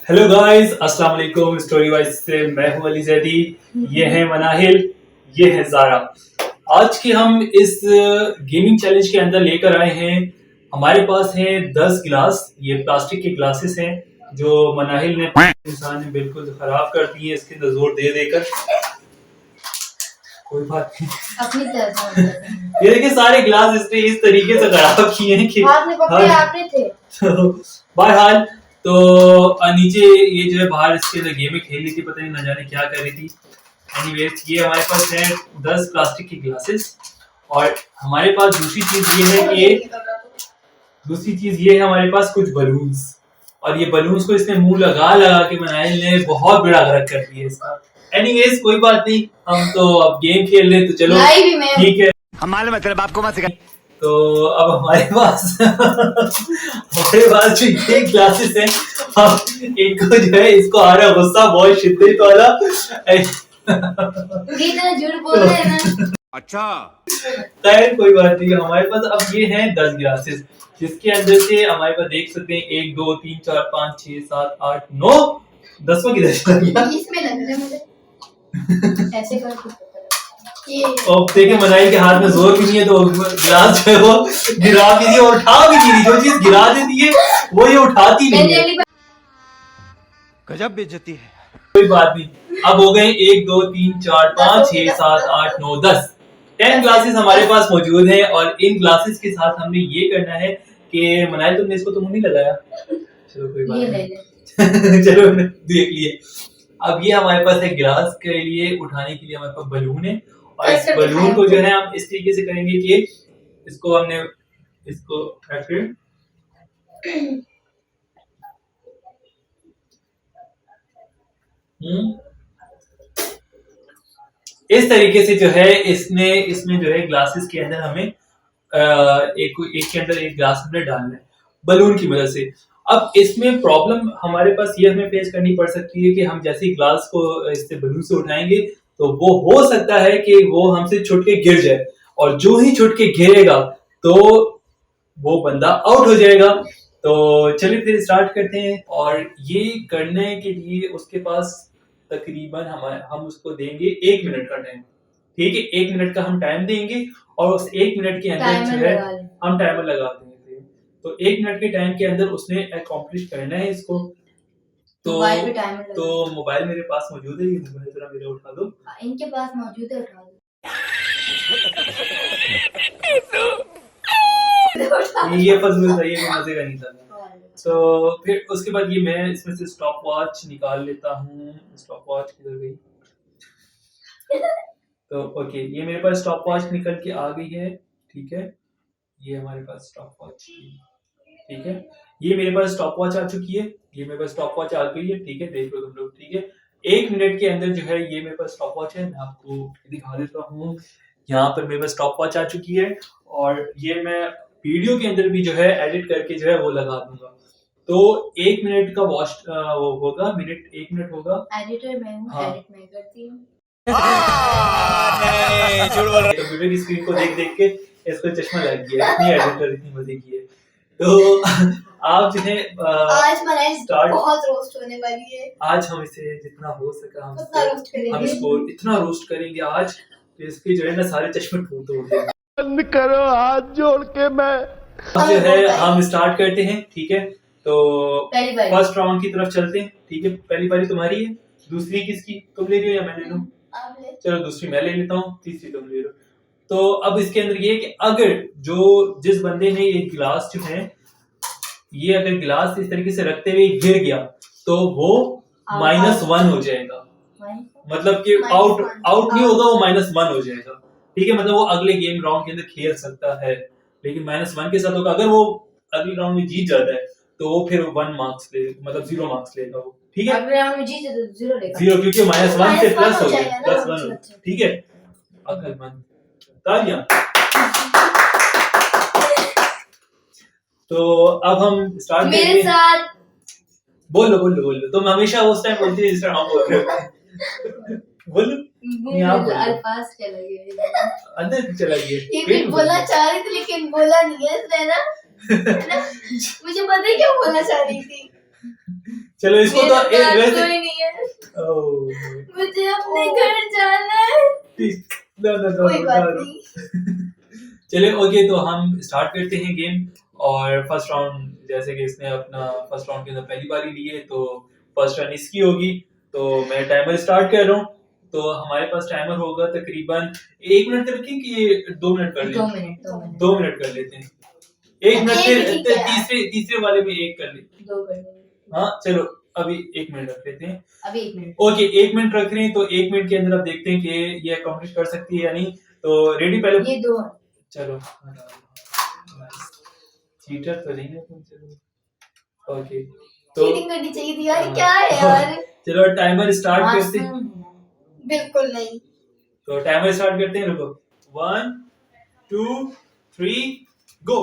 Hello guys, अस्सलाम वालेकुम। Story wise से मैं हूं अली जैदी, ये है मनाहिल, ये है जारा। आज के हम इस गेमिंग चैलेंज के अंदर लेकर आए हैं। हमारे पास हैं 10 गिलास। ये प्लास्टिक के ग्लासेस हैं जो मनाहिल ने इंसान ने बिल्कुल खराब कर दिए इसके अंदर जोर दे देकर। कोई बात नहीं, अपनी तरफ ये देखिए सारे ग्लास इसने इस तरीके से खराब किए हैं कि आपने थे। तो बहरहाल तो नीचे ये जो है बाहर इसके अंदर गेमें खेल रही थी, पता नहीं न जाने क्या कर रही थी। एनीवेज ये हमारे पास है 10 प्लास्टिक की ग्लासेस। और हमारे पास दूसरी चीज ये है हमारे पास कुछ बलून्स। और ये बलून्स को इसने मुंह लगा लगा के मनाइल ने बहुत बड़ा गलत कर दिया इसका। एनीवेज कोई बात नहीं, हम तो अब गेम खेल रहे तो चलो ठीक है। हमारे मतलब आपको मत सिखा। तो अब हमारे पास जो ये क्लासेस हैं, हम इनको जो है इसको आ रहा गुस्सा बहुत शिद्दत वाला। झूठ बोल रहे हैं ना। अच्छा खैर कोई बात नहीं, हमारे पास अब ये हैं 10 गिलासेस जिसके अंदर से हमारे पास देख सकते हैं 1 2 3 4 5 6 7 8 9 10वां किधर चला गया? इसमें लग रहा है मुझे ऐसे करके। अब देखे मनाई के हाथ में जोर भी नहीं है तो गिलास जो है वो गिरा भी नहीं और उठा भी नहीं। जो चीज गिरा देती है वो ये उठाती नहीं है। गजब बेइज्जती है। कोई बात नहीं, अब हो गए 1 2 3 4 5 6 7 8 9 10 ग्लासेस हमारे पास मौजूद हैं। और इन ग्लासेस के साथ हमने ये करना है कि मनाई तुमने इसको तो मुंह नहीं लगाया, चलो कोई बात नहीं। चलो देख लिए। अब ये हमारे पास एक गिलास के लिए उठाने के लिए हमारे पास बलून है। और इस बलून को जो है हम इस तरीके से करेंगे कि इसको हमने इसको ऐसे इस तरीके से जो है इसमें जो है ग्लासेस के अंदर हमें एक के अंदर एक ग्लास में डालना है बलून की मदद से। अब इसमें प्रॉब्लम हमारे पास ये हमें फेस करनी पड़ सकती है कि हम जैसे ही ग्लास को इससे बलून से उठाएंगे तो वो हो सकता है कि वो हमसे छुट के गिर जाए। और जो ही छुट के गिरेगा तो वो बंदा आउट हो जाएगा। तो चलिए फिर स्टार्ट करते हैं। और ये करने के लिए उसके पास तकरीबन हम उसको देंगे 1 मिनट का टाइम। ठीक है, 1 मिनट का हम टाइम देंगे और उस 1 मिनट के अंदर जो है हम टाइमर लगा देंगे। तो 1 मिनट के टाइम के अंदर उसने अकॉम्प्लिश करना है इसको। तो मोबाइल मेरे पास मौजूद है, ये मोबाइल जरा मेरा उठा दो। इनके पास मौजूद है, उठा दो। ये फजल था, ये मजे का नहीं था। तो फिर उसके बाद ये मैं इसमें से स्टॉप वॉच निकाल लेता हूँ। स्टॉप वॉच किधर गई? तो ओके, ये मेरे पास स्टॉप वॉच निकल के आ गई है। ठीक है, ये हमारे पास स्टॉप वॉच, ठीक है, ये मेरे पास स्टॉप वॉच आ चुकी है। ये मेरे पास स्टॉप वॉच आ गई है। ठीक है, देख लो तुम लोग। ठीक है, 1 मिनट के अंदर जो है ये मेरे पास स्टॉप वॉच है। मैं आपको दिखा देता हूँ। यहाँ पर मेरे पास स्टॉप वॉच आ चुकी है और ये मैं वीडियो के अंदर भी जो है एडिट करके जो है वो लगा दूंगा। तो 1 मिनट का वॉच वो होगा, 1 मिनट होगा। एडिटर मैं हूँ, हाँ। एडिट मैं करती हूँ। कंप्यूटर की स्क्रीन को देख देख के इसको चश्मा लग गया, इतनी एडिटर इतनी मजे की है। तो आप जो है आज बहुत रोस्ट होने वाली है। आज हम इसे जितना हो सका हम हम इसको इतना रोस्ट करेंगे आज कि इसके जो है ना सारे चश्मे टूट देंगे। बंद करो हाथ जोड़ के। मैं अब जो है हम स्टार्ट करते हैं। ठीक है, तो फर्स्ट राउंड की तरफ चलते हैं। ठीक है, पहली बारी तुम्हारी है, दूसरी किसकी? तुम ले रही हो या मैं ले लूं? चलो दूसरी मैं ले लेता हूँ, तीसरी तुम ले लो। तो अब इसके अंदर ये है कि अगर जिस बंदे ने ये गिलास जो है ये अगर गिलास इस तरीके से रखते हुए गिर गया तो वो -1 हो जाएगा। मतलब कि आउट नहीं होगा, वो -1 हो जाएगा। ठीक है, मतलब वो अगले गेम राउंड के अंदर खेल सकता है, लेकिन -1 के साथ होगा। अगर वो अगले राउंड में जीत जाता है तो वो फिर 1 मार्क्स ले, मतलब 0 मार्क्स लेगा वो। ठीक है, अगले राउंड में जीते तो 0 लेगा। 0 क्योंकि -1 से प्लस हो गया, +1 हो। ठीक है, अकलमंद तालियां। तो अब हम स्टार्ट मेरे साथ बोलो। तुम हमेशा उस टाइम बोलती है जिस टाइम हम बोल रहे होते। बोलो। अल्फाज चला गया, अंदर चला गया। ये भी बोलना चाह रही थी लेकिन बोला नहीं है इसने ना। मुझे पता है क्या बोलना चाह रही थी। चलो इसको तो मेरे पास वैसे कोई नहीं है, ओह मुझे अपने घर जाना है। नो कोई बात नहीं। चलिए ओके, तो हम स्टार्ट करते हैं गेम। और फर्स्ट राउंड जैसे कि इसने अपना फर्स्ट राउंड के अंदर पहली बारी ली है, तो फर्स्ट रन इसकी होगी। तो मैं टाइमर स्टार्ट कर रहा हूँ। तो हमारे पास टाइमर होगा तकरीबन 1 मिनट का रखें कि 2 मिनट कर लें? 2 मिनट 2 मिनट 2 मिनट कर लेते हैं। 1 मिनट एक ही ठीक है। तीसरे वाले में 1 कर ले। 2 कर लेंगे। हाँ चलो अभी 1 मिनट रख लेते हैं। अभी 1 मिनट। ओके 1 मिनट रख रहे हैं, तो 1 मिनट के अंदर आप देखते हैं कि ये अकम्प्लिश कर सकती है या नहीं। तो रेडी पहले ये 2 चलो चीटर तो नहीं है तुम। चलो ओके तो चीटिंग करनी चाहिए थी यार, क्या है यार। चलो टाइमर स्टार्ट करते हैं। बिल्कुल नहीं। तो टाइमर स्टार्ट करते हैं, रुको 1 2 3 गो।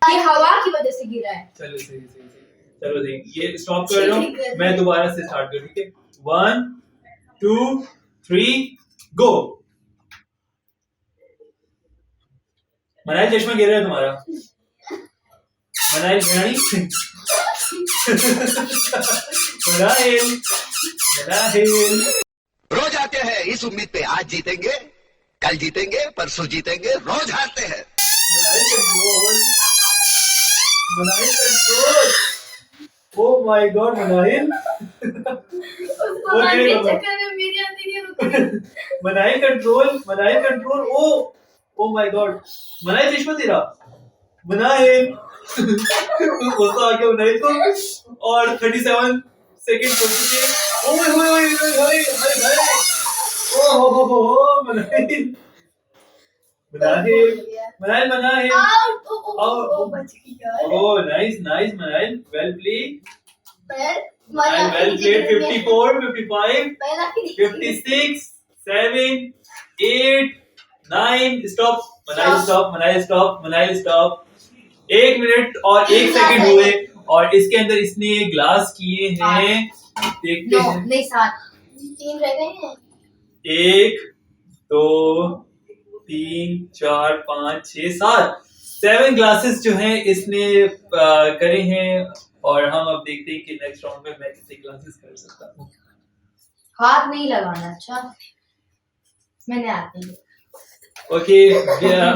ये हवा की वजह से गिरा है। चलो सही चलो सही, ये स्टॉप कर रहा हूँ, मैं दोबारा से स्टार्ट कर, ठीक है 1 2 3 गो। मनाइल चश्मा गिर रहा है तुम्हारा। मनाइल मनाइल रोज आते हैं इस उम्मीद पे आज जीतेंगे, कल जीतेंगे, परसों जीतेंगे, रोज हारते हैं। Manahil control. Oh my god Manahil. उसको मारने के चक्कर में मेरी आंखें नहीं रुक रही। मनाइल कंट्रोल। ओ माय गॉड मनाइल चश्मा तेरा। मनाइल गुस्सा आ गया मनाइल को। और 37 सेकंड हो चुके हैं। ओए होए होए होए हाय ओ मनाइल मनाइल आउट। ओ बच गई यार। ओह नाइस मनाइल, वेल प्लेड मजा वेल प्लेड। 54 55 पहला 56 7 8 9 स्टॉप मनाइल स्टॉप। 1 मिनट और 1 सेकंड हुए और इसके अंदर इसने ग्लास किए हैं, देखते नो हैं। नहीं 7 3 रह गए हैं। 1 2 3 4 5 6 7 ग्लासेस जो हैं इसने करे हैं। और हम अब देखते हैं कि नेक्स्ट राउंड में मैं कितने ग्लासेस कर सकता हूँ। हाथ नहीं लगाना। अच्छा मैंने हाथ नहीं लगाया। ओके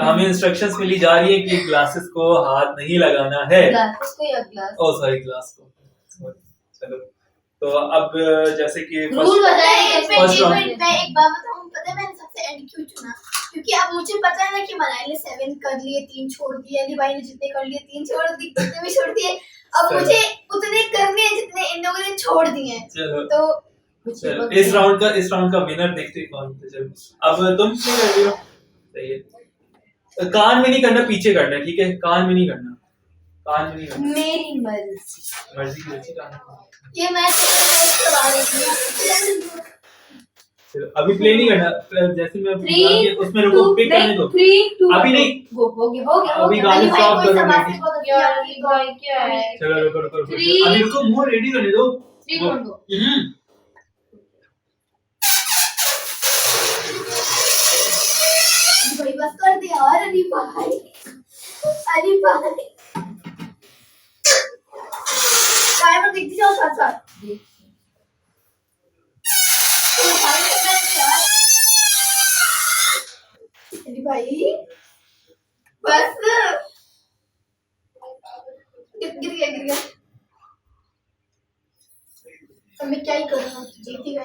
हमें इंस्ट्रक्शंस मिली जा रही है कि ग्लासेस को हाथ नहीं लगाना है। ग्लास को या ग्लास ओह सॉरी ग्लास को Sorry. चलो तो अब जैसे कि रूल बताएं। फर्स्ट राउंड मैं एक बात बताऊं, पता है मैंने सबसे एंड क्यों चुना? क्योंकि अब मुझे पता है ना कि मनाई ने 7 कर लिए, 3 छोड़ दिए, अली भाई ने जितने कर लिए 3 छोड़ दिए, कितने भी छोड़ दिए। अब मुझे उतने करने हैं जितने इन लोगों ने छोड़ दिए हैं। चलो तो इस राउंड का विनर देखते हैं कौन होता है। चलो अब तुम क्या कर रही हो? सही है, कान में नहीं करना, पीछे करना है, ठीक है? कान में नहीं करना, कान में नहीं करना। मेरी मर्जी। मर्जी की अच्छी कान में। ये मैच करवा रही हूं। चलो अभी प्ले नहीं करना, जैसे मैं 3 उसमें रुको, पिक करने दो। 3 2 अभी नहीं, हो गया अभी गाने स्टॉप करो। यार अली भाई क्या है। चलो रुको 3 अभी रुको, मुंह रेडी करने दो। 3 कौन दो। भाई बस कर दे यार अली भाई। अली भाई टाइमर देखती जाओ साथ साथ। अली भाई बस गिर गया। अब मैं क्या ही करूँ, जीत ही गए।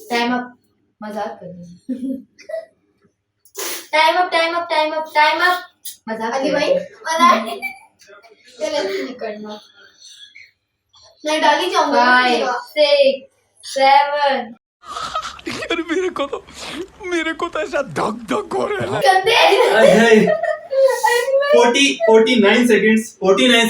Time up. मजाक कर रही हूँ। टाइम अप मजाक अली कर भाई रही हूँ। मनाई चल ऐसे नहीं करना, मैं डाल ही जाऊंगा। 5 6 7 यार मेरे को तो ऐसा धक धक हो रहा है। गंदे 49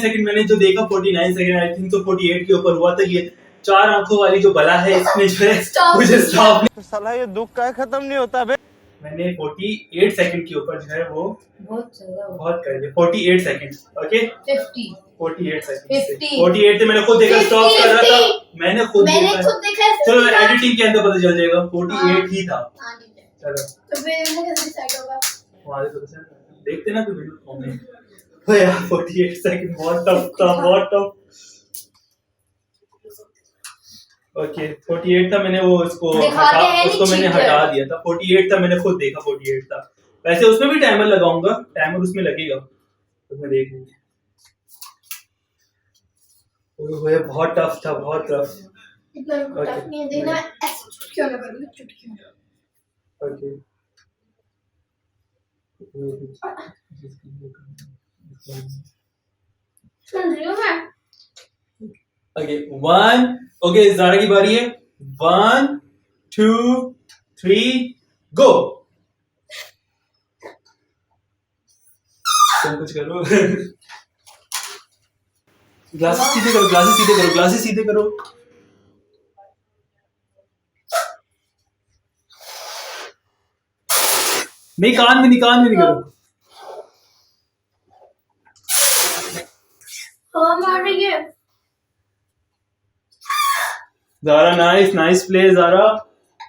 सेकंड मैंने जो देखा 49 सेकंड, आई थिंक तो 48 के ऊपर हुआ था। ये 4 आंखों वाली जो बला है इसमें जो है मुझे स्टॉप तो साला ये दुख का खत्म नहीं होता बे। मैंने 48 सेकंड के ऊपर जो है वो बहुत ज्यादा हो बहुत कर लिया। 48 सेकंड, ओके 50 48 सेकंड 50 48 से मैंने खुद देखा, स्टॉप कर रहा था, मैंने खुद देखा। देखा। चलो एडिटिंग के अंदर पता चल जाएगा 48 ही था। हाँ ठीक है, चलो तो फिर इन्हें कैसे डिसाइड होगा? हमारे तो देखते ना कोई वीडियो कॉमेंट। ओ यार 48 सेकंड बहुत टफ था, बहुत टफ। ओके 48 था, मैंने वो उसको दिखाते हटा, हैं उसको नहीं मैंने cheater। हटा दिया था। 48 था, मैंने खुद देखा 48 था। वैसे उसमें भी टाइमर लगाऊंगा, टाइमर उसमें लगेगा, उसमें देख लेंगे। ओए बहुत टफ था, बहुत टफ। इतना भी टफ नहीं है, देखना मैं ऐसे चुटकियों में करूंगी, चुटकियों में। ओके सुन रही हूँ मैं। ओके 1, ओके ज़ारा की बारी है। 1 2 3 गो। तुम कुछ करो। ग्लासेस सीधे करो, ग्लासेस सीधे करो, ग्लासेस सीधे करो। नहीं, कान में नहीं, कान में नहीं करो। हवा मार रही है। Zara nice, nice play Zara.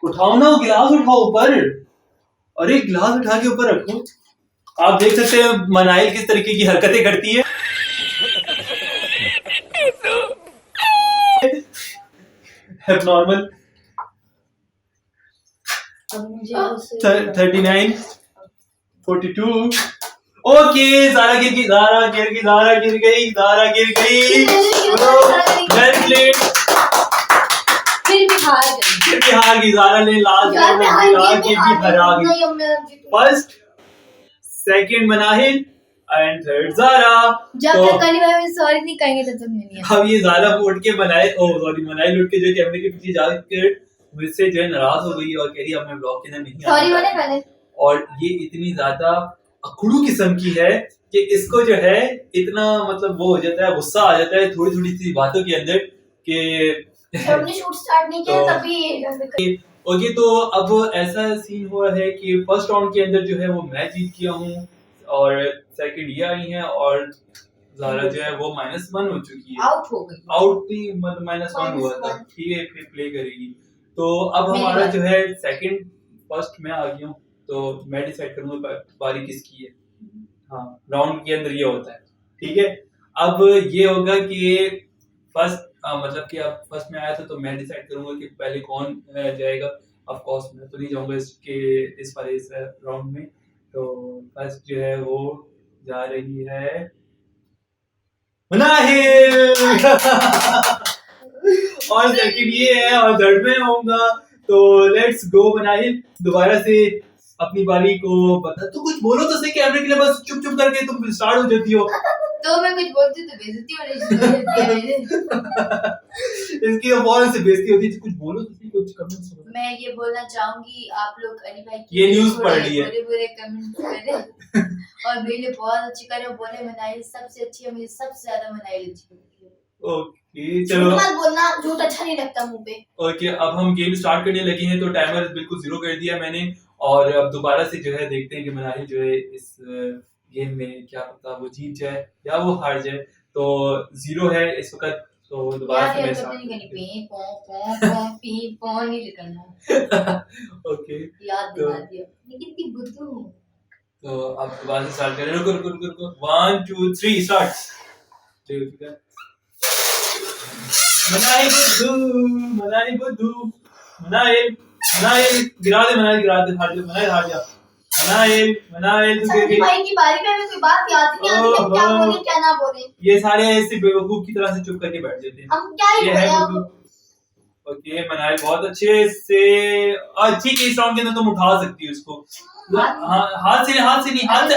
उठाओ ना, गिलास उठाओ ऊपर। अरे गिलास उठा के ऊपर रखो। आप देख सकते हैं मनाइल किस तरीके की हरकतें करती है। नॉर्मल। अब मुझे उससे 39 42। ओके ज़ारा गिर गई, ज़ारा गिर गई, ज़ारा गिर गई, ज़ारा गिर गई। Well played. फिर भी हार गई। फिर भी हार गई ज़ारा ने लास्ट यार मैं हार राउंड गई, में हरा गई। नहीं अब मैं जीतूंगी। First, second Manahil and third Zara. जब तो तक अली भाई सॉरी नहीं कहेंगे तब तक नहीं है। अब ये ज़ारा उठ के मनाहिल उठ के जो कैमरे के पीछे जाकर मुझसे जो है नाराज हो गई और कह रही अब मैं ब्लॉग के अंदर नहीं सॉरी आऊंगा। बोले पहले। और ये इतनी ज्यादा अकड़ू किस्म की है कि इसको जो है इतना मतलब वो हो जाता है, गुस्सा आ जाता है थोड़ी थोड़ी सी बातों के अंदर कि जब हमने शूट स्टार्ट नहीं किया तो- तभी ये ओके तो अब ऐसा सीन हुआ है कि फर्स्ट राउंड के अंदर जो है वो मैं जीत गया हूँ और सेकंड ये आई है और ज़ारा जो है वो -1 हो चुकी है। आउट हो गई। आउट भी मतलब -1 हुआ था, -1। ठीक है फिर प्ले करेगी। तो अब मेरी हमारा बारी। जो है सेकंड, फर्स्ट मैं आ गया हूँ तो मैं डिसाइड करूंगा बारी किसकी है। हाँ राउंड के अंदर ये होता है, ठीक है। अब ये होगा कि फर्स्ट मतलब कि अब फर्स्ट में आया था तो मैं डिसाइड करूंगा कि पहले कौन जाएगा। ऑफ कोर्स मैं तो नहीं जाऊंगा इस वाले राउंड में। तो फर्स्ट जो है वो जा रही है मनाहिल। और सेकंड ये है और थर्ड में होऊंगा। तो लेट्स गो मनाहिल, दोबारा से अपनी बारी को बता। तू कुछ बोलो तो सही कैमरे के लिए, बस चुप चुप करके तुम स्टार्ट हो जाती हो। तो मैं कुछ बोलती तो बेइज्जती होनी चाहिए। इसकी फौरन से बेइज्जती होती है। कुछ बोलो तो सही, कुछ कमेंट्स करो। मैं ये बोलना चाहूंगी आप लोग अली भाई की ये न्यूज़ पढ़ रही है। बुरे बुरे कमेंट करें और मेरे लिए बहुत अच्छी करे, बोले मनाई सबसे अच्छी है, मुझे सबसे ज्यादा मनाई अच्छी लगती है। ओके चलो, मत बोलना, झूठ अच्छा नहीं लगता मुंह पे। ओके अब हम गेम स्टार्ट करने लगे हैं। तो टाइमर बिल्कुल 0 कर दिया मैंने और अब दोबारा से जो है देखते हैं कि मनाहिल जो है इस गेम में क्या पता वो जीत जाए या वो हार जाए। तो 0 है इस वक्त। तो दोबारा यार से मैं ये स्टार्ट नहीं करनी, पी पो पो पो पी पो नहीं करना। ओके याद तो- दिला दिया लेकिन ती बुद्धू हूँ। तो अब दोबारा से स्टार्ट करें। रुको रुको रुको रुको 1 2 3 स्टार्ट। ठीक है मनाहिल बुद्धू मनाहिल गिरा दे, हार जा, मनाहिल हार जा। मनाहिल तू गिर संजय गई। भाई की बारी में हमें कोई बात याद ही नहीं आती कि हम क्या ओहो। बोले क्या ना बोले। ये सारे ऐसे बेवकूफ की तरह से चुप करके बैठ जाते हैं। हम क्या ही ये बोले है अब। बुद्धू। ओके मनाहिल बहुत अच्छे से ठीक है। इस राउंड के अंदर तुम उठा सकती हो इसको। हाँ हाथ से नहीं, हाथ से नहीं, हाथ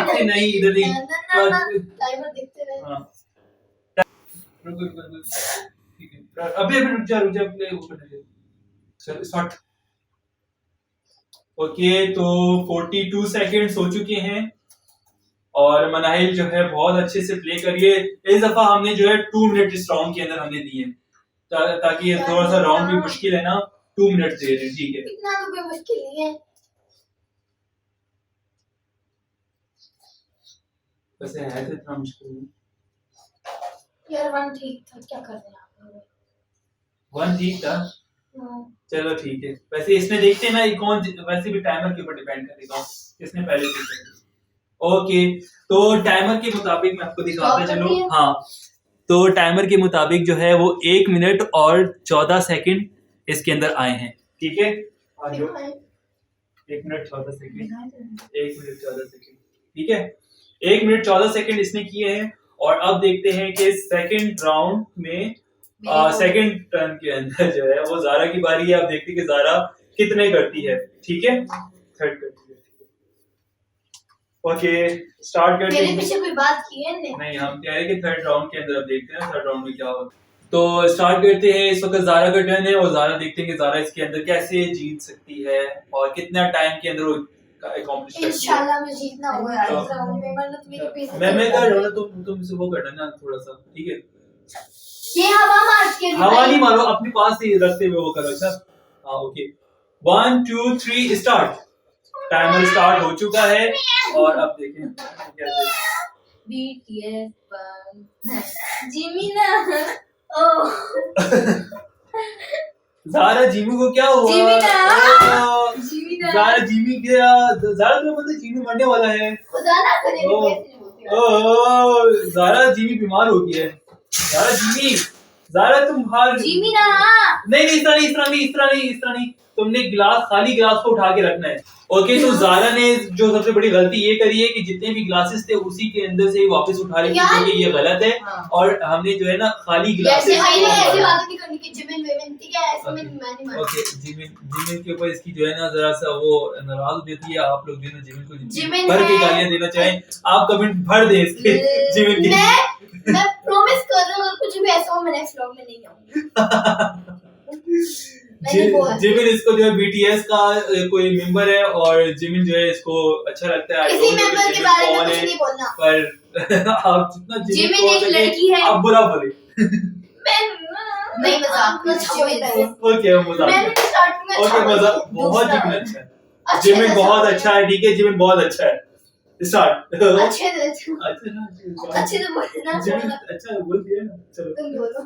से नहीं, इधर नहीं। टाइमर देखते रहे। हाँ रुको ठीक है। अभी रुक जा प्ले वो करने दे। चल स्टार्ट। ओके तो 42 सेकंड्स हो चुके हैं और मनाहिल जो है बहुत अच्छे से प्ले करिए। इस दफा हमने जो है 2 मिनट इस राउंड के अंदर हमने दिए ताकि ये थोड़ा सा राउंड भी मुश्किल है ना, 2 मिनट दे रहे हैं, ठीक है। इतना तो कोई मुश्किल नहीं है। वैसे है तो इतना मुश्किल नहीं। यार वन ठीक था, क्या कर रहे हैं आप लोग। 1 ठीक था, हाँ। चलो ठीक है। वैसे इसमें देखते हैं ना ये कौन वैसे भी टाइमर के ऊपर डिपेंड करेगा किसने पहले जीता। ओके तो टाइमर के मुताबिक मैं आपको दिखाता Stop कर चलूं। दिया? हाँ तो टाइमर के मुताबिक जो है वो 1 मिनट और 14 सेकंड इसके अंदर आए हैं। ठीक है, आ जाओ। 1 मिनट 14 सेकंड, 1 मिनट 14 सेकंड। ठीक है, 1 मिनट 14 सेकंड इसने किए हैं। और अब देखते हैं कि सेकंड राउंड में सेकंड टर्न के अंदर जो है वो ज़ारा की बारी है। अब देखते हैं कि ज़ारा कितने करती है। ठीक है, थर्ड करती है। ओके, स्टार्ट करते मेरे हैं। पीछे कोई बात की है नहीं, हम कह रहे हैं कि थर्ड राउंड के अंदर अब देखते हैं थर्ड राउंड में क्या होगा। तो स्टार्ट करते हैं। इस वक्त ज़ारा का टर्न है और ज़ारा देखते हैं कि ज़ारा इसके अंदर कैसे जीत सकती है और कितना टाइम के अंदर वो अकॉम्प्लिश करती है। इंशाल्लाह मैं जीतना होगा यार तो- इस राउंड में, वरना तो मेरी बेइज्जती मैं कर होगी। रहा हूँ ना, तुम से वो करना ना थोड़ा सा। ठीक है, ये हवा मार के हवा नहीं मारो, अपने पास ही रखते हुए वो करो। अच्छा, हाँ, ओके। 1 2 3 स्टार्ट। टाइमर स्टार्ट हो चुका है और अब देखें कैसे। BTS जिमिना। ओह ज़ारा जीमी को क्या हुआ? जीमिना। ओह, जिमिना ज़ारा जीमी क्या? ज़ारा तो मतलब जीमी मरने वाला है। खुदा ना करे ओह। मैं कैसे बोलती हूँ। ओह, ज़ारा जीमी बीमार हो गई है। ज़ारा जीमी, ज़ारा तुम हार। जिमिना। नहीं नहीं, इस तरह नहीं। तुमने गिलास, खाली गिलास को उठा के रखना है। ओके, तो ज़ारा ने जो सबसे बड़ी गलती ये करी है कि जितने भी ग्लासेस थे उसी के अंदर से ही वापस उठा रही थी, यार। क्योंकि ये गलत है। हाँ। और हमने जो है ना खाली ऐसे ग्लासेस भाई ने ऐसी को। बातें नहीं करनी कि जिमिन वेमिन, ठीक है? ऐसे में मैं नहीं मानती। ओके, जिमिन के ऊपर इसकी जो है ना जरा सा वो नाराज हो जाती है। आप लोग जो है ना जिमिन को जिमिन भर के है। गालियां देना चाहें, आप कमेंट भर दें इसके जिमिन के। मैं प्रॉमिस कर रहा हूँ अगर कुछ भी ऐसा हो मैं नेक्स्ट व्लॉग में नहीं आऊंगी। मैंने बोला। जिमिन इसको जो है BTS का कोई मेंबर है और जिमिन जो है इसको अच्छा लगता है। I किसी don't know मेंबर कि के जिमिन बारे में कौन कुछ है, नहीं बोलना। पर आप जितना जिमिन को एक सके, लड़की है। आप बुरा बोले। नहीं मजाक अच्छा बोलता है। ओके, मजाक। मैंने स्टार्टिंग में अच्छा ओके, बोला। मजाक। बहुत दूसरा। जिमिन अच्छा है। अच्छा जिमिन अच्छा बहुत बोला। अच्छा है। ठीक है, जिमिन बहुत अच्छा है। स्टार्ट। अच्छे से अच्छा अच्छे से बोलना जिमिन बोलना। अच्छा बोल दिया ना, चलो। तुम बोलो।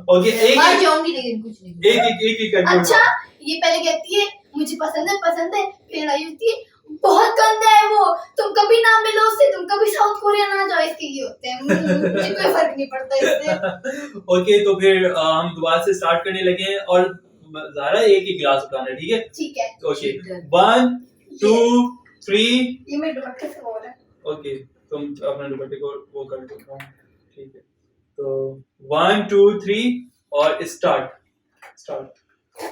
ओके, मार जाऊंगी लेकिन कुछ नहीं। एक करके अच्छा ये पहले कहती है मुझे पसंद है, फिर लड़ाई होती है बहुत गंदा है वो, तुम कभी ना मिलो उससे, तुम कभी साउथ कोरिया ना जाओ, इसके ये होते हैं। मुझे कोई फर्क नहीं पड़ता इससे। ओके, तो फिर हम दोबारा से स्टार्ट करने लगे हैं और ज़ारा एक ही गिलास उठाना है। ठीक है, ठीक है ओके। 1 2 3। ये मैं दुपट्टे से बोल रहा हूँ। ओके, तुम अपने दुपट्टे को वो कर दो। ठीक है, तो 1 2 3 और स्टार्ट।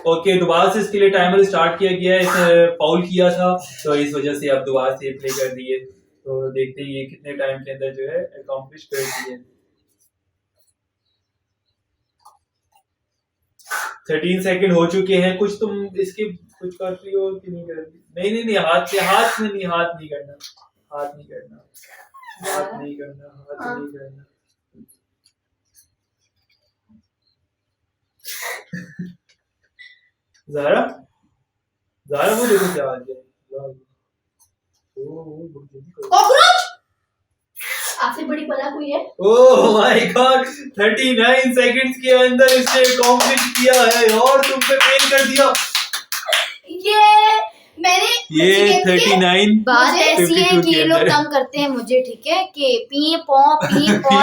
ओके, दोबारा से इसके लिए टाइमर स्टार्ट किया गया है। इसने फाउल किया था तो इस वजह से अब दोबारा से प्ले कर दिए। तो देखते हैं ये कितने टाइम के अंदर जो है अकॉम्प्लिश करती है। 13 सेकंड हो चुके हैं। कुछ तुम इसके कुछ कर रही हो कि नहीं कर रही? नहीं, हाथ नहीं करना। हाथ नहीं करना। ज़ारा वो देखो क्या आ गया। कॉकरोच आपसे बड़ी बला कोई है? ओह माय गॉड, 39 सेकंड्स के अंदर इसने अकॉम्प्लिश किया है और तुम पे फेल कर दिया। ये 39 बात मुझे ऐसी है 52 कि के ये लोग अंदर। तंग करते हैं मुझे, ठीक है, कि पी पॉ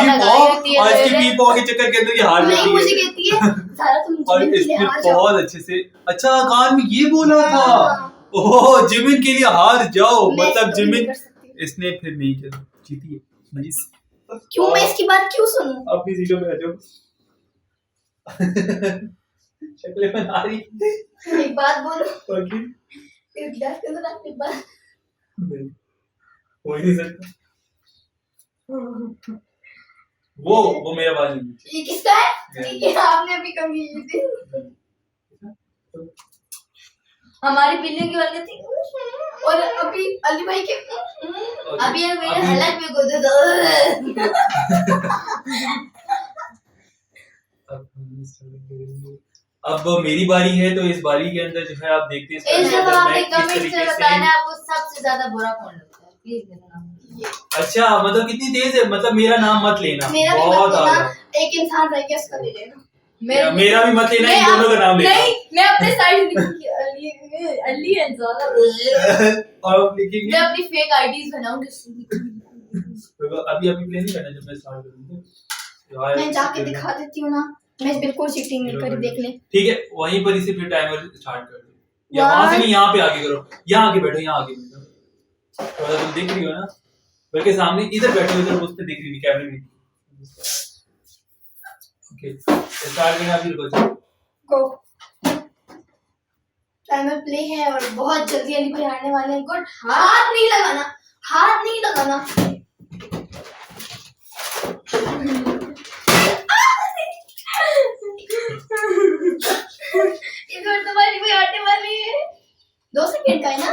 लगाई होती और इसकी है। पी पॉ के चक्कर के अंदर ये हार नहीं जाती मुझे है। कहती है सारा तुम और जिमिन के लिए इसने हार जाओ। बहुत अच्छे से, अच्छा कान में ये बोला था। हाँ। ओह, जिमिन के लिए हार जाओ, मैं मतलब इसको नहीं जिमिन कर सकती। इसने फिर नहीं किया, जीती है। नाइस। क्यों मैं इसकी बात क्यों सुनूं? अपनी सीटों पे आ जाओ। शक्लें बना रही। एक बात बोलो ओके, फिर गिलास के अंदर एक बात नहीं हो ही नहीं सकता। वो मेरा बात नहीं है। ये किसका है? ये आपने अभी कमी की थी। हमारी बिल्ली की वाली थी। और अभी अली भाई के अभी ये मेरे हालत में गुजर। अब मेरी बारी है, तो इस बारी के अंदर जो है आप देखते हैं इसके इस अंदर दफा आपने मैं किस कमेंट तरीके से से। बताना आपको सबसे ज्यादा बुरा कौन लगता है, प्लीज बताना। अच्छा, मतलब कितनी तेज है, मतलब मेरा नाम मत लेना। मेरा भी बहुत मत आगे। लेना, एक इंसान रह गया उसका ले लेना। मेरा भी मत लेना, इन दोनों का नाम लेना। नहीं, मैं अपने साइड अली एंड ज़ारा और आप लिखेंगे मैं अपनी फेक आईडीज बनाऊंगी। देखो अभी प्ले नहीं करना जब मैं स्टार्ट करूंगा यार। मैं जाके दिखा देती हूँ ना, मैं बिल्कुल चीटिंग नहीं करी, देख ले। ठीक है, वहीं पर इसे फिर टाइमर स्टार्ट कर दो, या वहां से नहीं यहाँ पे आके करो, यहाँ आके बैठो, यहाँ आके बैठो, थोड़ा तुम देख रही हो ना, बल्कि सामने इधर बैठो, इधर उस पे दिख रही है कैमरे में। ओके स्टार्ट करना फिर बच्चों गो। टाइमर प्ले है और बहुत जल्दी अली भाई हारने वाले हैं। गुड, हाथ नहीं लगाना, हाथ नहीं लगाना। इस बार तुम्हारी कोई हारने वाली है। 2 सेकंड का है ना।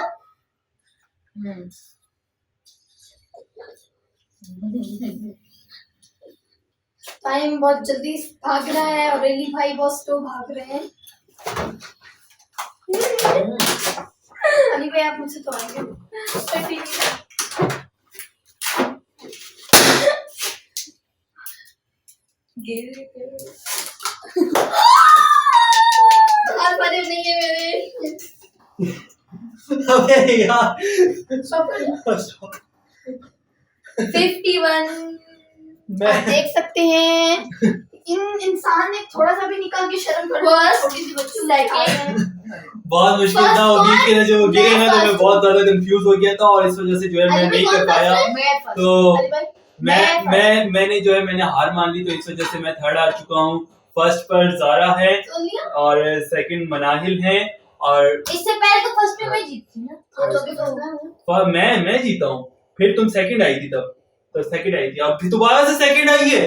टाइम बहुत जल्दी भाग रहा है और अली भाई बहुत स्लो भाग रहे हैं। अली भाई आप मुझसे तो आएंगे। नहीं है मेरे। अबे यार 51 आप देख सकते हैं। इंसान ने थोड़ा सा भी निकाल के शर्म कर लिया। छोटी सी बच्ची बहुत मुश्किल था वो गीत के ना, जो वो गिरे ना, तो मैं बहुत ज्यादा कंफ्यूज हो गया था और इस वजह से जो है मैं नहीं कर पाया। तो मैंने जो है मैंने हार मान ली, तो इस वजह से मैं थर्ड आ चुका हूँ। फर्स्ट पर ज़ारा है और सेकंड मनाहिल है, और इससे पहले तो फर्स्ट में मैं जीती ना। मैं जीता हूँ, फिर तुम सेकंड आई थी, तब तो सेकंड आई थी, अब फिर दोबारा से सेकंड आई है।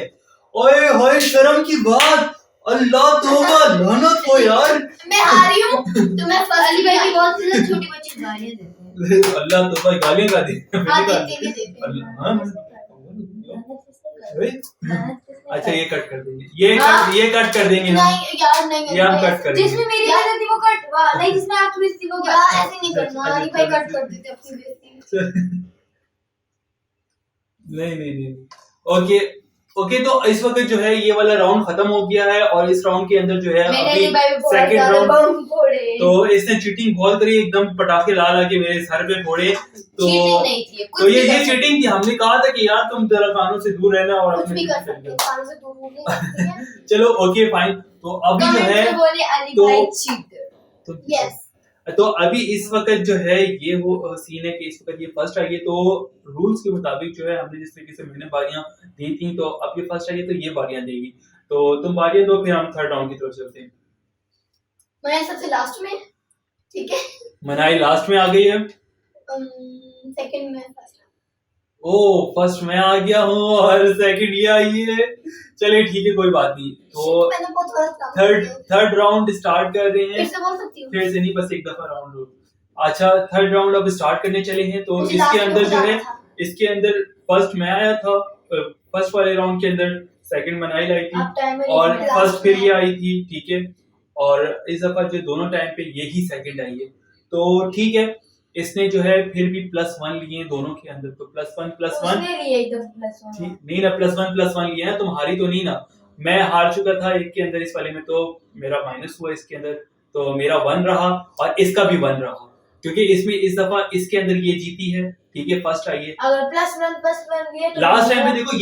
ओए होए शर्म की बात, अल्लाह तौबा लानत हो यार। मैं हारी हूँ तो मैं फर्स्ट। अली भाई की बहुत सी छोटी बच्ची गालियां देते हैं। अल्लाह तौबा गालियां का दे। अच्छा ये कट कर देंगे, ये कट कर देंगे ना। नहीं यार नहीं, ये हम कट करेंगे। जिसमें मेरी बेइज्जती वो कट, नहीं जिसमें आपकी बेइज्जती वो यार कट। ऐसे नहीं करना, अली भाई कट कर देते अपनी बेइज्जती। नहीं ओके तो इस वक्त जो है ये वाला राउंड खत्म हो गया है, और इस राउंड के अंदर जो है अभी सेकंड राउंड, तो इसने चीटिंग बहुत करी, एकदम पटाखे ला के मेरे सर पे फोड़े। तो ये चीटिंग थी। हमने कहा था कि यार तुम जरा कानों से दूर रहना और कुछ भी कर सकते हैं, कानों से दूर नहीं कर सकते हैं। चलो ओके फाइन। तो अभी जो है बोले अली भाई चीटर। यस, तो अभी इस वक्त जो है ये वो सीन है कि इस वक्त ये फर्स्ट आई है, तो रूल्स के मुताबिक जो है हमने जिस तरीके से मैंने बारियां दी थी, तो अब ये फर्स्ट आई है तो ये बारियां देगी। तो तुम बारियां दो, फिर हम थर्ड राउंड की तरफ चलते हैं। मैं सबसे लास्ट में, ठीक है। मनाई लास्ट में आ गई है, सेकंड में फर्स्ट। ओ फर्स्ट मैं आ गया हूँ और सेकंड ये आई है। चलिए ठीक है कोई बात नहीं। तो मैंने बहुत गलत काम किया। थर्ड राउंड स्टार्ट कर रहे हैं। फिर से बोल सकती हूँ? फिर से नहीं, बस एक दफा राउंड लो। अच्छा थर्ड राउंड अब स्टार्ट करने चले हैं। तो मुझे इसके लास्ट अंदर में जो है, था। इसके अंदर फर्स्ट मैं आया था, फर्स्ट वाले राउंड के अंदर सेकंड मनाई आई अब थी टाइमर और एक मिनट फर्स्ट लास्ट फिर में ये आई थी, ठीक है। और इस दफा जो दोनों टाइम पे यही सेकंड आई है, तो ठीक है। इसने जो है फिर भी +1 लिए हैं दोनों के अंदर, तो +1 उसने लिए ही तो +1। नहीं ना, +1 लिए हैं। तुम हारी तो नहीं ना, मैं हार चुका था एक के अंदर, इस वाले में तो मेरा माइनस हुआ इसके अंदर, तो मेरा 1 रहा और इसका भी 1 रहा, क्योंकि इसमें इस दफा इसके अंदर ये जीती है, ठीक है, फर्स्ट आई है। अगर +1 लिए तो लास्ट टाइम पे देखो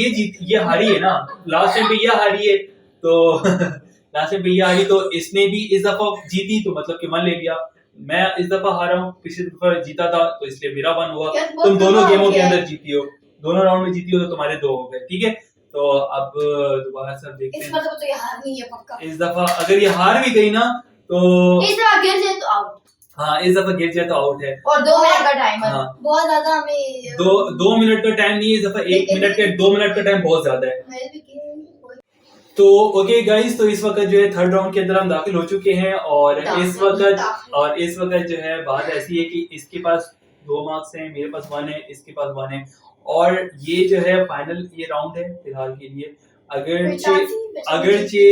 ये हारी है ना, लास्ट टाइम पे ये हारी है, तो लास्ट टाइम पे ये हारी, तो इसने भी इस दफा जीती, तो मतलब कि 1 ले लिया। मैं इस दफा हारा हूँ, पिछली दफा जीता था, तो इसलिए मेरा 1 हुआ। तुम दोनों गेमों के अंदर जीती हो, दोनों राउंड में जीती हो, तो तुम्हारे 2 हो गए, ठीक है। तो अब दोबारा से देखते इस हैं। बार तो ये हार नहीं है पक्का। इस दफा अगर ये हार भी गई ना, तो इस दफा गिर जाए तो आउट। हाँ इस दफा गिर जाए तो आउट है। और 2 मिनट का टाइमर। हाँ बहुत ज्यादा हमें 2 मिनट का टाइम नहीं है इस दफा, 1 मिनट का 2 मिनट का टाइम बहुत ज्यादा है। मैं भी की- तो ओके गाइस, तो इस वक्त जो है थर्ड राउंड के अंदर हम दाखिल हो चुके हैं, और इस वक्त जो है बात ऐसी है कि इसके पास 2 मार्क्स हैं, मेरे पास 1 है, इसके पास 1 है, और ये जो है फाइनल ये राउंड है फिलहाल के लिए। अगरचे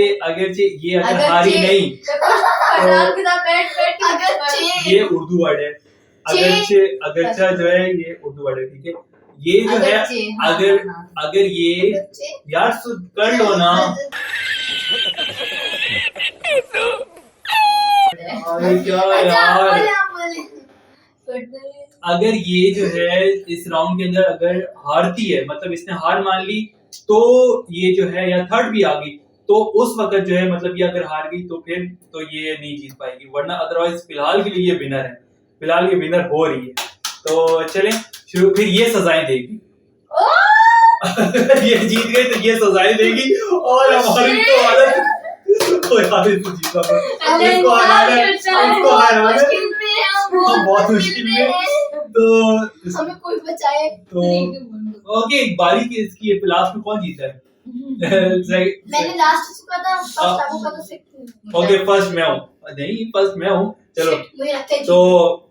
ये अगर हारी नहीं, ये उर्दू वर्ड है, अगरचा जो है ये उर्दू वर्ड है, ठीक है। ये जो है अगर ये यार कर लो ना, अरे क्या यार। पड़ता है। अगर ये जो है इस राउंड के अंदर अगर हारती है, मतलब इसने हार मान ली, तो ये जो है या थर्ड भी आ गई, तो उस वक्त जो है मतलब ये अगर हार गई तो फिर तो ये नहीं जीत पाएगी, वरना अदरवाइज फिलहाल के लिए ये विनर है, फिलहाल ये विनर हो रही है। तो चलें शुरू, फिर ये सजाएं देगी। ये जीत गई तो ये सजाएं देगी, और हमारी तो हालत तो यार इसको जीतना पड़ा, इसको हराना है, इसको हराना है, मुश्किल में है हम, तो बहुत मुश्किल में। तो हमें कोई बचाए। तो ओके, बारी की इसकी लास्ट में कौन जीता है? मैंने लास्ट चुका था, फर्स्ट आपको का तो सिर्फ ओके, फर्स्ट मैं हूँ, नहीं फर्स्ट मैं हूँ, चलो। मुझे लगता है तो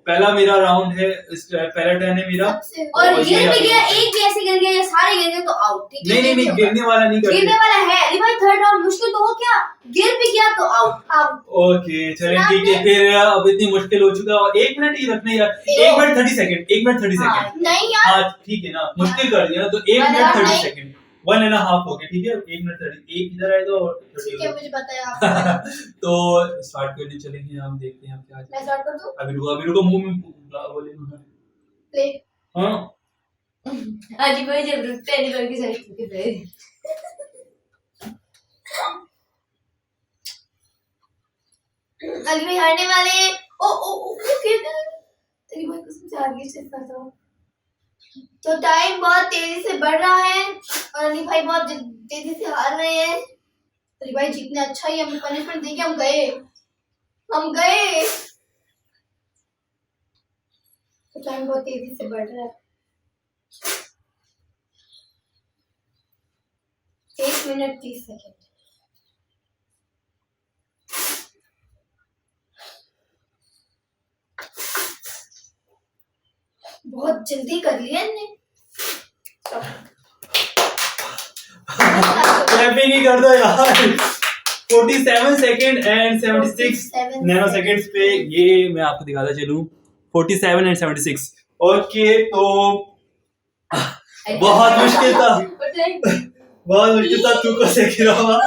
पहला मेरा राउंड है, पहला टर्न है मेरा। सबसे और और गिर ये भी गया, अभी- एक भी ऐसे गिर गया या सारे गिर गए तो आउट, ठीक है? नहीं, गिरने वाला नहीं गिरने करते। वाला है अरे भाई, थर्ड राउंड मुश्किल तो हो क्या, गिर भी गया तो आउट। ओके चलें, ठीक है, फिर अब इतनी मुश्किल हो चुका है, और 1 मिनट ही रखना यार, 1 मिनट 30 सेकंड, 1 मिनट 30 हाँ। सेकंड। नहीं यार, हाँ ठीक है ना, मुश्किल कर दिया ना, तो 1 मिनट 30 सेकंड, 1.5 हो गया, ठीक है, 1 मिनट 30, एक इधर आए तो ठीक है, मुझे पता है आप। तो स्टार्ट करने चलेंगे, हम देखते हैं हम क्या। मैं स्टार्ट कर दूं? अभी रुको मुंह में बोले प्ले। हाँ। आज भाई जब रुकते हैं निकल के साइड के पे अली भाई हारने वाले हैं। ओ तेरी भाई कसम से हार गई, सिर्फ करता हूँ। तो टाइम बहुत तेजी से बढ़ रहा है और अली भाई बहुत तेजी से हार रहे हैं। अली भाई जीतने अच्छा ही हमें पनिशमेंट देके हम गए। तो टाइम बहुत तेजी से बढ़ रहा है। 1 मिनट 30 सेकंड। बहुत जल्दी कर लिया इनने। क्लैपिंग ही कर दो यार। 47 सेकंड एंड 76 नैनो सेकंड्स पे, ये मैं आपको दिखाता चलूं, 47 एंड 76। ओके, तो बहुत मुश्किल था, बहुत मुश्किल था, तू को से गिरा हुआ,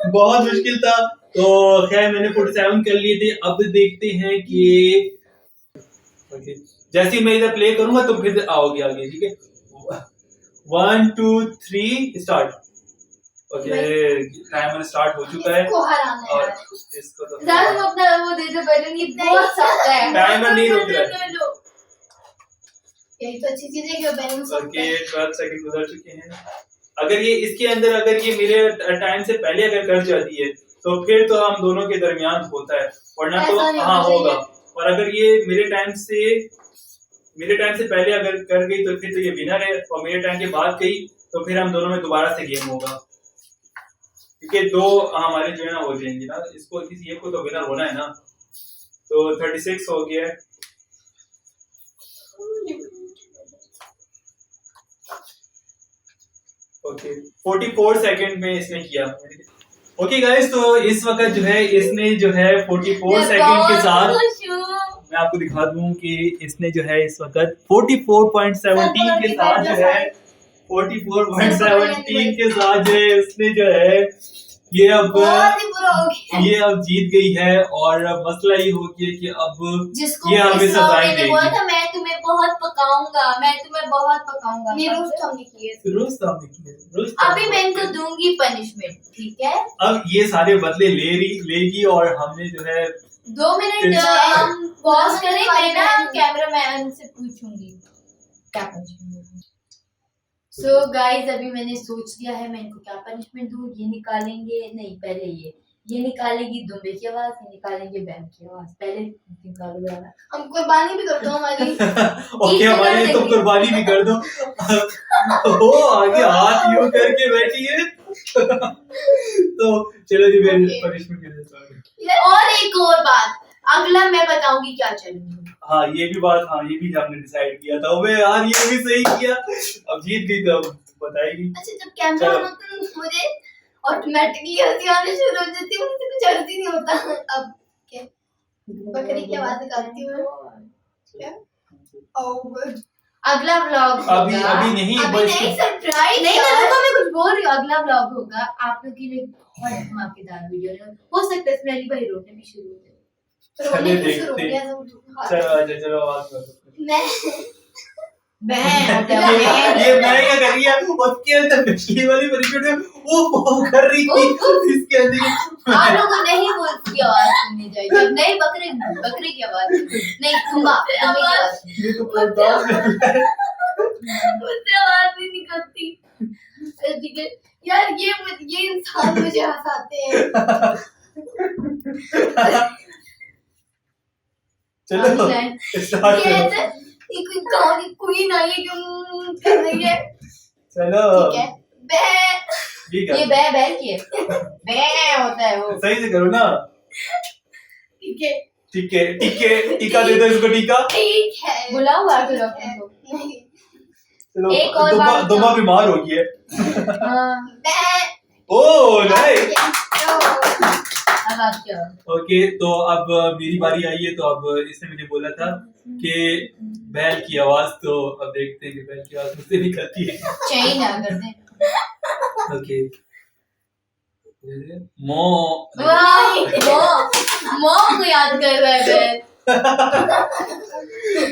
बहुत मुश्किल था। तो खैर मैंने 47 कर लिए थे। अब देखते हैं कि ओके, जैसे ही मैं इधर प्ले करूंगा तो फिर आओगे आगे, ठीक है। 1 2 3 स्टार्ट। ओके, टाइमर स्टार्ट हो चुका है, इसको हराना है और यार। इसको तो ज़्यादा तुम अपना वो दे दो बटन, ये बहुत सख्त है। टाइमर नहीं रुक रहा है। यही तो अच्छी चीज है कि बैलेंस ओके, 12 सेकंड गुजर चुके हैं। अगर ये इसके अंदर अगर ये मेरे टाइम से पहले अगर कर जाती है तो फिर तो हम दोनों के दरमियान होता है, वरना तो ऐसा नहीं हाँ होना होगा। और अगर ये मेरे टाइम से पहले अगर कर गई तो फिर तो ये विनर है, और मेरे टाइम के बाद गई तो फिर हम दोनों में दोबारा से गेम होगा, क्योंकि दो हमारे जो है ना हो जाएंगे ना, इसको किसी एक को तो विनर होना है ना। तो 36 हो गया है। ओके, 44 सेकंड में इसने किया। ओके गाइस, तो इस वक्त जो है इसने जो है 44 सेकंड के साथ, मैं आपको दिखा दूं कि इसने जो है इस वक्त 44.17 के साथ जो है 44.17 के साथ जो है इसने जो है ये अब बहुत ही बुरा हो गया। ये अब जीत गई है। और मसला ये हो गया कि अब जिसको ये हमें इस सजाएं मैंने बोला देगी। था मैं तुम्हें बहुत पकाऊंगा, मैं तुम्हें बहुत पकाऊंगा। नहीं, रोज तो हमने किए। रोज तो हमने किए, रोज तो अभी हमने मैं इनको किए। दूंगी पनिशमेंट, ठीक है? अब ये सारे बदले लेगी, और हमने जो है 2 मिनट हम पॉज करें, मैं ना कैमरामैन से पूछूंगी क्या पनिशमेंट। सो गाइस, अभी मैंने सोच लिया है मैं इनको क्या पनिशमेंट दूं। ये निकालेंगे, नहीं पहले ये निकालेगी दुम्बे की आवाज, ये निकालेंगे बैंड की आवाज। पहले निकालो जरा। हम कुर्बानी भी कर दो हमारी। ओके, हमारे लिए तो कुर्बानी भी कर दो। ओ आगे हाथ यूं करके बैठी है। तो चलो जी, मैं Okay. पनिशमेंट के लिए और एक और बात, अगला मैं बताऊंगी क्या चैलेंज। हाँ ये भी बात, हाँ ये भी हमने डिसाइड किया था। अबे यार ये भी सही किया, अब जीत गई तो अब बताएगी। अच्छा, जब कैमरा ऑन होता है तो मुझे ऑटोमेटिकली हंसी आने शुरू हो जाती है, मुझसे कुछ हंसी नहीं होता। अब क्या बकरी की आवाज निकालती हूँ क्या? Oh good. अगला व्लॉग अभी नहीं, अभी बस नहीं, सरप्राइज। नहीं मैं रुको, मैं कुछ बोल रही हूँ। अगला व्लॉग होगा आप लोग के लिए बहुत धमाकेदार वीडियो, हो सकता है इसमें अली भाई रोने भी शुरू हो जाए। चलिए रोने से रो देखते गया हैं। सब। चलो अच्छा चलो आवाज करो। मैं ये मैं क्या कर रही है उसके अंदर पिछली वाली परीक्षा में वो कर रही थी इसके अंदर आप लोगों को नहीं बोलती की आवाज सुननी चाहिए। नहीं बकरे बकरे की आवाज नहीं दूंगा आवाज। ये तो बर्दाश्त नहीं है। मुझसे आवाज नहीं निकलती। ठीक है यार, ये इंसान मुझे हंसाते हैं। चलो स्टार्ट ये करो। ये कोई गाँव की क्वीन आई है जो कर रही है। चलो ठीक है बे ठीक ये है बै बै की है। बै होता है वो। सही से करो ना। ठीक है ठीक है टीका दे दो इसको टीका। ठीक है बुलाओ आके डॉक्टर को। नहीं चलो एक और बार दुमा बीमार हो गई है। हाँ बे ओ नाइस। अब आप क्या? ओके तो अब मेरी बारी आई है। तो अब इसने मुझे बोला था कि बैल की आवाज, तो अब देखते हैं कि बैल की आवाज मुझसे निकलती है। चेंज ना कर दे। ओके मो वाह मॉम को याद कर रहा है बैल।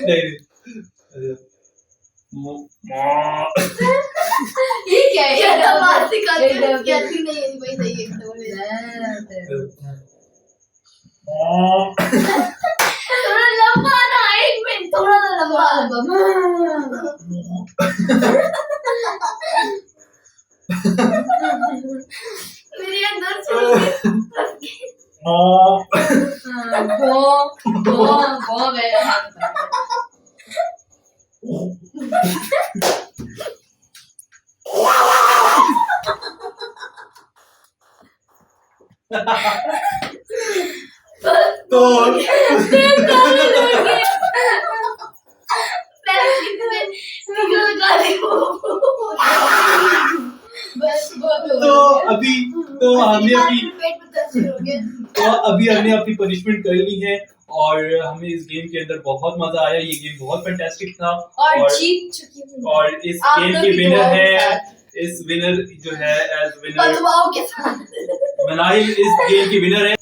नहीं ये क्या है? ये तो बात सिखाते हैं एकदम। कि अच्छी नहीं है भाई, सही है एकदम। थोड़ा लंबा ना, एक मिनट थोड़ा सा लंबा। मेरे अंदर से वो गया। तो अभी तो हमने अपनी पेट में दर्द शुरू हो गया। तो अभी हमने अपनी पनिशमेंट कर ली है और हमें इस गेम के अंदर बहुत मजा आया। ये गेम बहुत फैंटास्टिक था और जीत चुकी हूँ। और इस आप गेम लोग के की विनर दुआओं के है साथ। इस विनर जो है एज विनर बदवाओं के साथ। मनाहिल इस गेम की विनर है।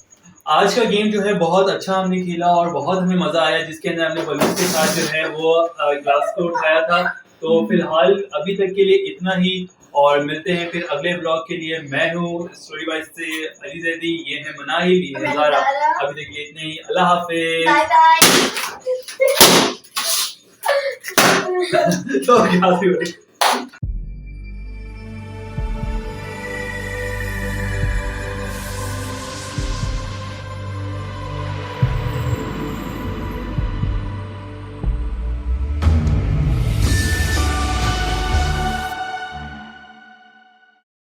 आज का गेम जो है बहुत अच्छा हमने खेला और बहुत हमें मजा आया, जिसके अंदर हमने बलून के साथ जो है वो ग्लास को उठाया था। तो फिलहाल अभी तक के लिए इतना ही और मिलते हैं फिर अगले ब्लॉग के लिए। मैं हूँ स्टोरी वाइज से अली जैदी, ये है मनाहिल, ये है ज़ारा। अभी तक के लिए इतना ही। अल्लाह हाफिज। Bye bye. तो क्या